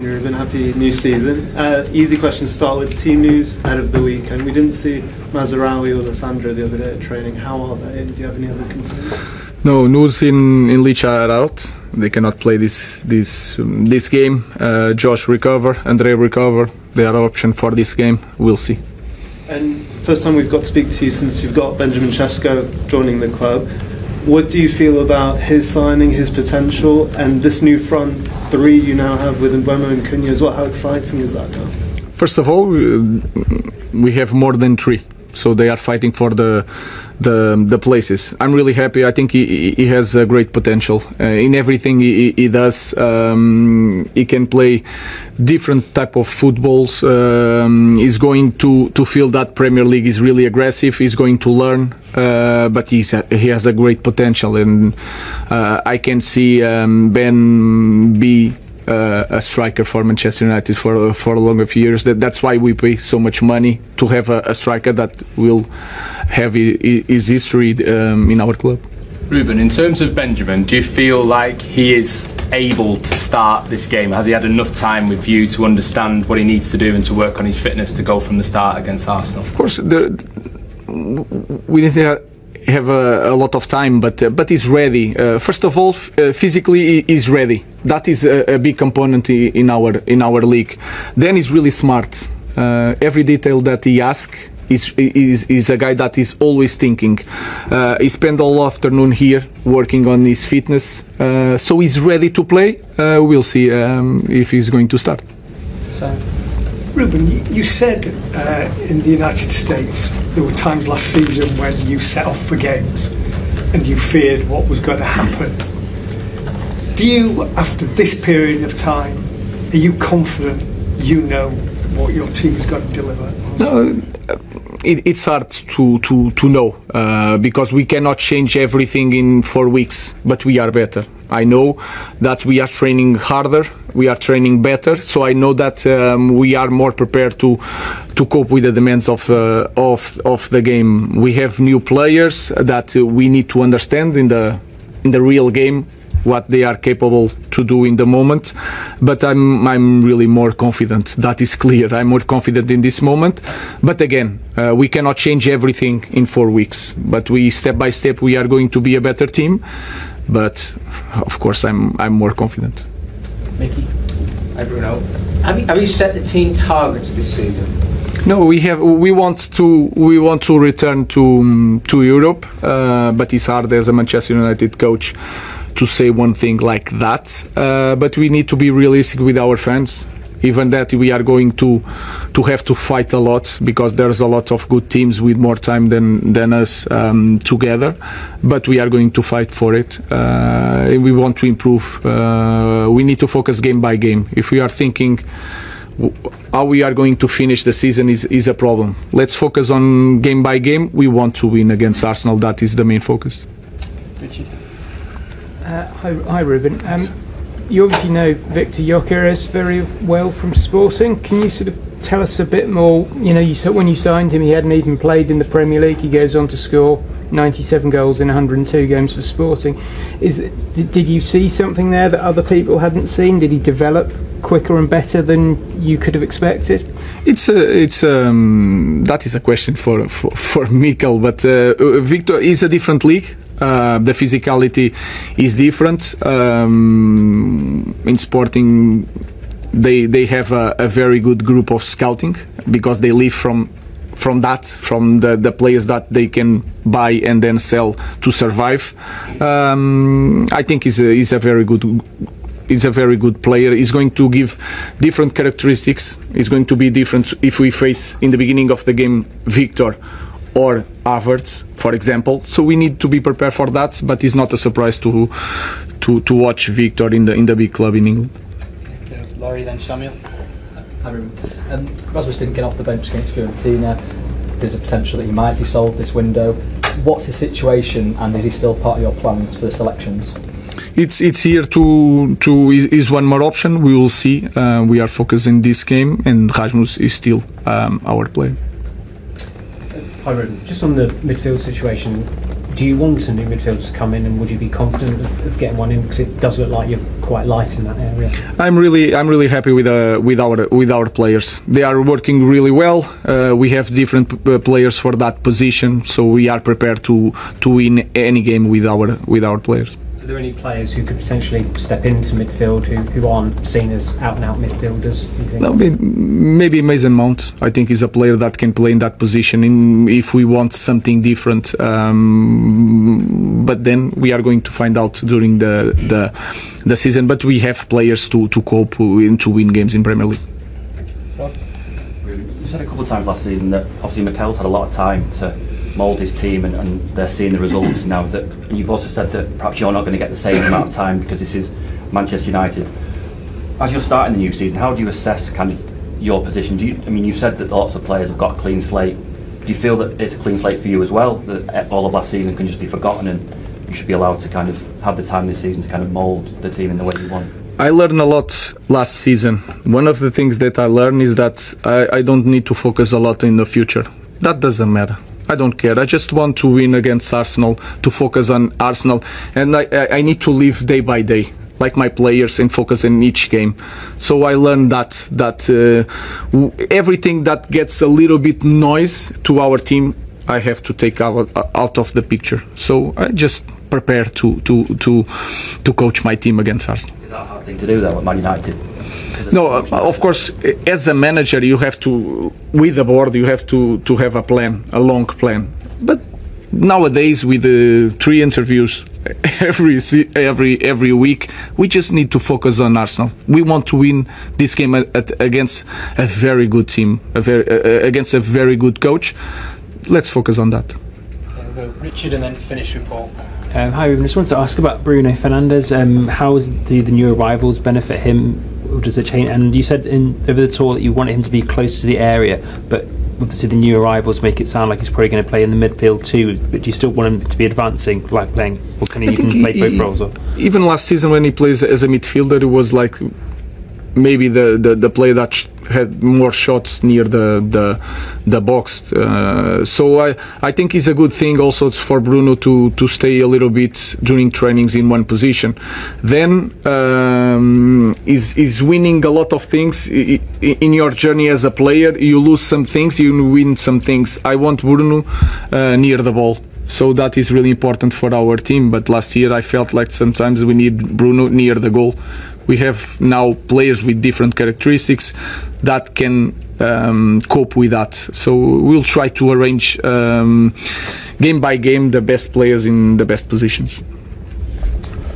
Ruben, happy new season. Easy question to start with. Team news out of the weekend. We didn't see Mazarawi or Lissandra the other day at training. How are they? Do you have any other concerns? No, news in Leach are out. They cannot play this game. Josh recover, Andre recover. They are option for this game. We'll see. And first time we've got to speak to you since you've got Benjamin Sesko joining the club. What do you feel about his signing, his potential, and this new front three you now have with Mbeumo and Cunha as well? How exciting is that now? First of all, we have more than three, so they are fighting for the places. I'm really happy. I think he has a great potential in everything he does. He can play different type of footballs. He's going to feel that Premier League is really aggressive. He's going to learn, but he has a great potential, and I can see Ben be a striker for Manchester United for longer years. That's why we pay so much money to have a striker that will have his history in our club. Ruben, in terms of Benjamin, do you feel like he is able to start this game? Has he had enough time with you to understand what he needs to do and to work on his fitness to go from the start against Arsenal? Of course, we didn't have a lot of time, but he's ready. First of all, physically he's ready. That is a big component in our league. Then he's really smart. Every detail that he asks, is a guy that is always thinking. He spent all afternoon here working on his fitness, so he's ready to play. We'll see if he's going to start. So, Ruben, you said in the United States there were times last season when you set off for games and you feared what was going to happen. Do you, after this period of time, are you confident you know what your team is going to deliver? No, it's hard to know because we cannot change everything in 4 weeks, but we are better. I know that we are training harder, we are training better, so I know that we are more prepared to cope with the demands of the game. We have new players that we need to understand in the real game what they are capable to do in the moment, but I'm really more confident. That is clear. I'm more confident in this moment, but again, we cannot change everything in 4 weeks. But we step by step we are going to be a better team. But of course, I'm more confident. Mickey, hi Bruno. Have you set the team targets this season? No, we want to return to Europe, but it's hard as a Manchester United coach to say one thing like that. But we need to be realistic with our fans. Even that we are going to have to fight a lot because there's a lot of good teams with more time than us together. But we are going to fight for it. We want to improve. We need to focus game by game. If we are thinking how we are going to finish the season is a problem. Let's focus on game by game. We want to win against Arsenal. That is the main focus. Hi Ruben. You obviously know Victor Gyökeres very well from Sporting. Can you sort of tell us a bit more? You know, when you signed him, he hadn't even played in the Premier League. He goes on to score 97 goals in 102 games for Sporting. Did you see something there that other people hadn't seen? Did he develop quicker and better than you could have expected? That is a question for Mikel, but Victor is a different league. The physicality is different. In Sporting, they have a very good group of scouting because they live from the players that they can buy and then sell to survive. I think he's a very good player. He's going to give different characteristics. It's going to be different if we face in the beginning of the game Victor or Havertz, for example. So we need to be prepared for that. But it's not a surprise to watch Victor in the big club in England. Laurie, then Samuel. Rasmus didn't get off the bench against Fiorentina. There's a potential that he might be sold this window. What's his situation, and is he still part of your plans for the selections? It's here is one more option. We will see. We are focusing this game, and Rasmus is still our player. Hi Ruben, just on the midfield situation, Do you want a new midfielder to come in, and would you be confident of getting one in? Because it does look like you're quite light in that area. I'm really happy with our players. They are working really well. We have different players for that position, so we are prepared to win any game with our players. Are there any players who could potentially step into midfield who aren't seen as out-and-out midfielders? No, maybe Mason Mount. I think he's a player that can play in that position if we want something different. But then we are going to find out during the season. But we have players to cope and to win games in Premier League. You said a couple of times last season that obviously Mikel's had a lot of time to mould his team and they're seeing the results now. And you've also said that perhaps you're not going to get the same amount of time because this is Manchester United. As you're starting the new season, how do you assess kind of your position? You've said that lots of players have got a clean slate. Do you feel that it's a clean slate for you as well, that all of last season can just be forgotten and you should be allowed to kind of have the time this season to kind of mould the team in the way you want? I learned a lot last season. One of the things that I learned is that I don't need to focus a lot in the future. That doesn't matter. I don't care. I just want to win against Arsenal, to focus on Arsenal, and I need to live day by day, like my players, and focus in each game. So I learned that everything that gets a little bit noise to our team, I have to take out of the picture. So I just prepare to coach my team against Arsenal. Is that a hard thing to do though at Man United? No, of course, as a manager, you have to, with the board, you have to have a plan, a long plan. But nowadays, with 3 interviews every week, we just need to focus on Arsenal. We want to win this game against a very good team, against a very good coach. Let's focus on that. Okay, we'll go Richard and then finish with Paul. Hi, I just wanted to ask about Bruno Fernandes. How do the new arrivals benefit him? Or does it change? And you said over the tour that you wanted him to be close to the area, but obviously the new arrivals make it sound like he's probably going to play in the midfield too. But do you still want him to be advancing, like playing, or can he even play both roles? Or? Even last season when he plays as a midfielder, it was like maybe the player that had more shots near the box. So I think it's a good thing also for Bruno to stay a little bit during trainings in one position. Then is winning a lot of things in your journey as a player. You lose some things, you win some things. I want Bruno near the ball. So that is really important for our team. But last year I felt like sometimes we need Bruno near the goal. We have now players with different characteristics that can cope with that. So we'll try to arrange game by game the best players in the best positions.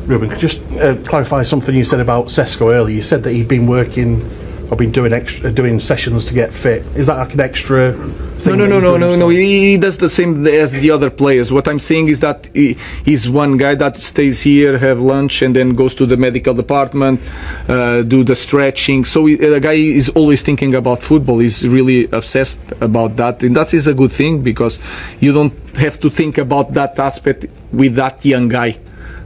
Ruben, could you just clarify something you said about Sesko earlier? You said that he'd been working or been doing sessions to get fit. Is that like an extra thing? No. He does the same as the other players. What I'm saying is that he's one guy that stays here, have lunch, and then goes to the medical department, do the stretching. So the guy is always thinking about football. He's really obsessed about that, and that is a good thing because you don't have to think about that aspect with that young guy.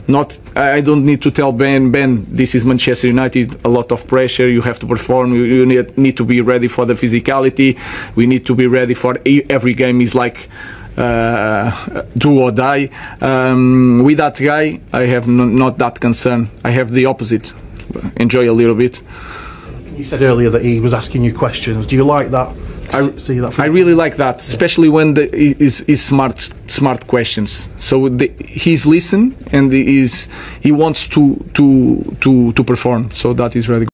I don't need to tell Ben, this is Manchester United, a lot of pressure, you have to perform, you need to be ready for the physicality, we need to be ready for every game is like do or die. With that guy, I have not that concern. I have the opposite. Enjoy a little bit. You said earlier that he was asking you questions. Do you like that? I really like that, especially when is smart questions. So he's listen and he wants to perform. So that is really good.